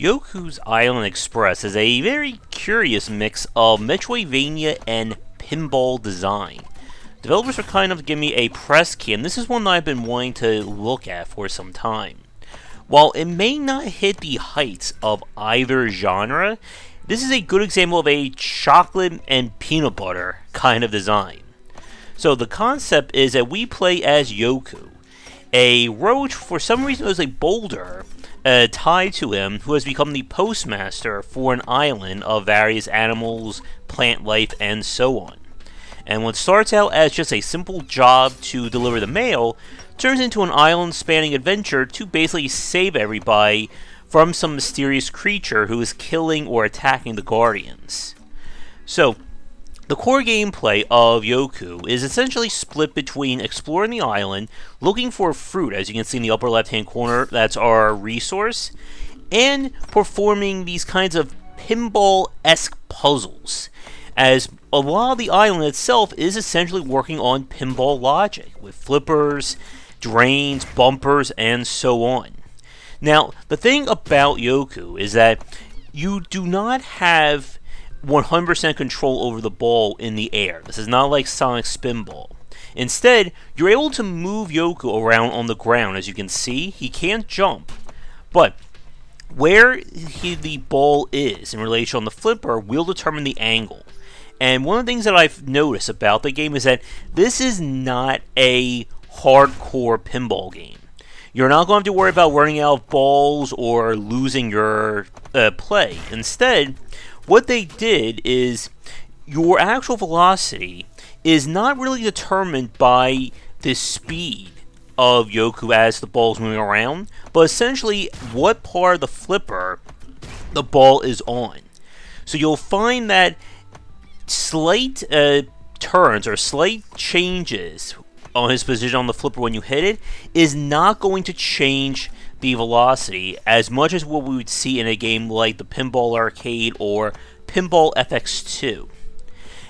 Yoku's Island Express is a very curious mix of Metroidvania and pinball design. Developers were kind enough to give me a press key, and this is one that I've been wanting to look at for some time. While it may not hit the heights of either genre, this is a good example of a chocolate and peanut butter kind of design. So the concept is that we play as Yoku, a roach for some reason there's a boulder tied to him who has become the postmaster for an island of various animals, plant life, and so on. And what starts out as just a simple job to deliver the mail turns into an island-spanning adventure to basically save everybody from some mysterious creature who is killing or attacking the Guardians. So, the core gameplay of Yoku is essentially split between exploring the island, looking for fruit, as you can see in the upper left-hand corner, that's our resource, and performing these kinds of pinball-esque puzzles, as a lot of the island itself is essentially working on pinball logic, with flippers, drains, bumpers, and so on. Now, the thing about Yoku is that you do not have 100% control over the ball in the air. This is not like Sonic Spinball. Instead, you're able to move Yoku around on the ground. As you can see, he can't jump, but where the ball is in relation on the flipper will determine the angle. And one of the things that I've noticed about the game is that this is not a hardcore pinball game. You're not going to have to worry about running out of balls or losing your play. Instead, what they did is your actual velocity is not really determined by the speed of Yoku as the ball is moving around, but essentially what part of the flipper the ball is on. So you'll find that slight turns or slight changes on his position on the flipper when you hit it is not going to change the velocity as much as what we would see in a game like the Pinball Arcade or Pinball FX2.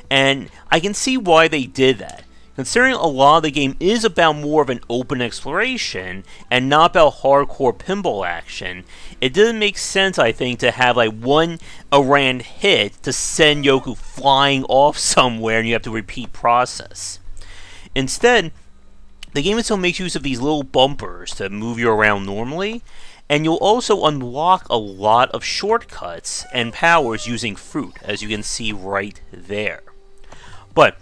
And I can see why they did that. Considering a lot of the game is about more of an open exploration and not about hardcore pinball action, it doesn't make sense, I think, to have like one errant hit to send Yoku flying off somewhere and you have to repeat process. Instead, the game itself makes use of these little bumpers to move you around normally, and you'll also unlock a lot of shortcuts and powers using fruit, as you can see right there. But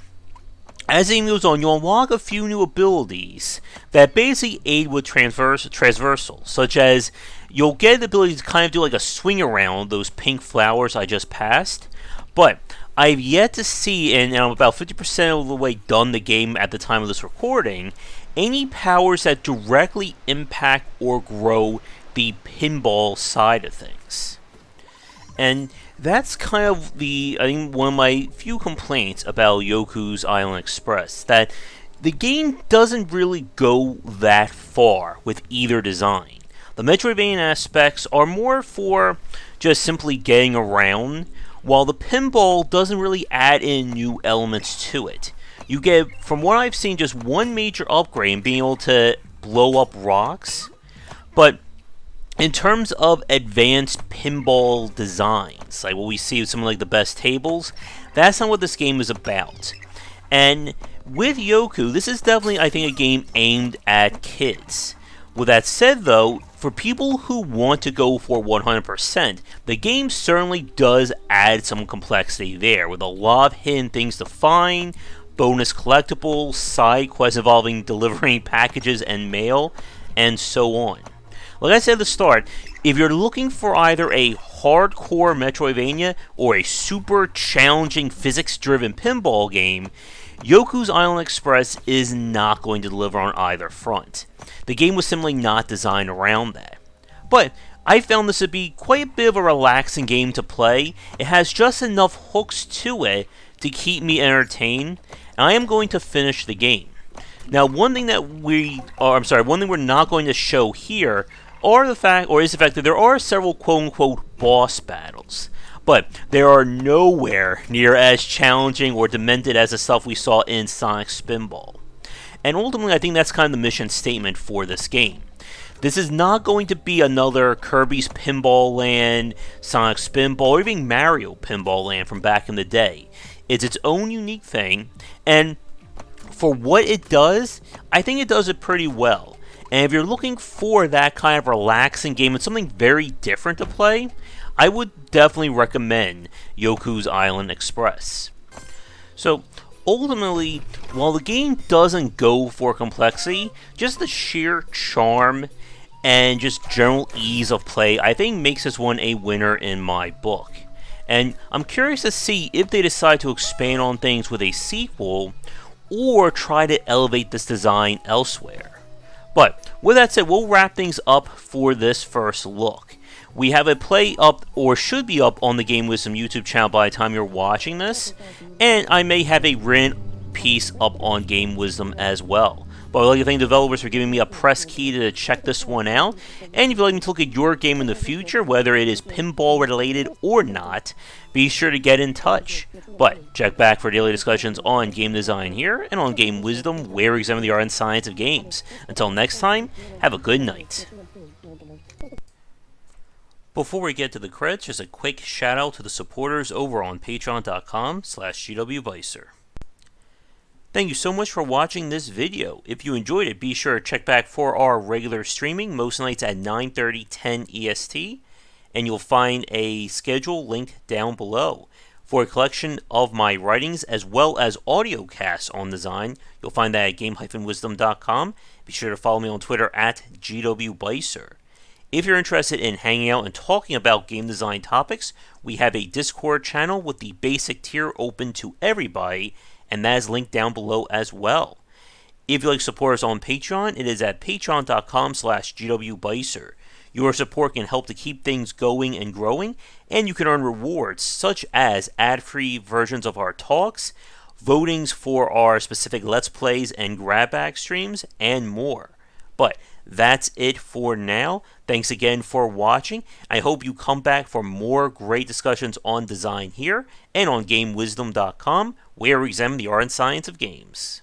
as the game goes on, you'll unlock a few new abilities that basically aid with transversal, such as you'll get the ability to kind of do like a swing around those pink flowers I just passed, but I've yet to see, and I'm about 50% of the way done the game at the time of this recording, any powers that directly impact or grow the pinball side of things. And that's kind of I think one of my few complaints about Yoku's Island Express, that the game doesn't really go that far with either design. The Metroidvania aspects are more for just simply getting around, while the pinball doesn't really add in new elements to it. You get, from what I've seen, just one major upgrade in being able to blow up rocks, but in terms of advanced pinball designs, like what we see with some of like the best tables, that's not what this game is about. And with Yoku, this is definitely, I think, a game aimed at kids. With that said, though, for people who want to go for 100%, the game certainly does add some complexity there, with a lot of hidden things to find, bonus collectibles, side quests involving delivering packages and mail, and so on. Like I said at the start, if you're looking for either a hardcore Metroidvania or a super challenging physics-driven pinball game, Yoku's Island Express is not going to deliver on either front. The game was simply not designed around that. But I found this to be quite a bit of a relaxing game to play. It has just enough hooks to it to keep me entertained, and I am going to finish the game. Now, one thing we're not going to show here is the fact that there are several quote-unquote boss battles, but they are nowhere near as challenging or demented as the stuff we saw in Sonic Spinball. And ultimately, I think that's kind of the mission statement for this game. This is not going to be another Kirby's Pinball Land, Sonic Spinball, or even Mario Pinball Land from back in the day. It's its own unique thing, and for what it does, I think it does it pretty well. And if you're looking for that kind of relaxing game and something very different to play, I would definitely recommend Yoku's Island Express. So, ultimately, while the game doesn't go for complexity, just the sheer charm and just general ease of play, I think makes this one a winner in my book. And I'm curious to see if they decide to expand on things with a sequel, or try to elevate this design elsewhere. But with that said, we'll wrap things up for this first look. We have a play up, or should be up, on the Game Wisdom YouTube channel by the time you're watching this, and I may have a written piece up on Game Wisdom as well. But I'd like to thank developers for giving me a press key to check this one out, and if you'd like me to look at your game in the future, whether it is pinball related or not, be sure to get in touch. But check back for daily discussions on game design here, and on Game Wisdom, where we examine the art and science of games. Until next time, have a good night. Before we get to the credits, just a quick shout out to the supporters over on patreon.com/GWBycer. Thank you so much for watching this video. If you enjoyed it, be sure to check back for our regular streaming, most nights at 9:30, 10 EST, and you'll find a schedule linked down below. For a collection of my writings as well as audio casts on design, you'll find that at game-wisdom.com. Be sure to follow me on Twitter at GWBycer. If you're interested in hanging out and talking about game design topics, we have a Discord channel with the basic tier open to everybody, and that is linked down below as well. If you'd like to support us on Patreon, it is at patreon.com/GWBycer. Your support can help to keep things going and growing, and you can earn rewards such as ad-free versions of our talks, votings for our specific Let's Plays and grab bag streams, and more. But that's it for now. Thanks again for watching. I hope you come back for more great discussions on design here and on GameWisdom.com, where we examine the art and science of games.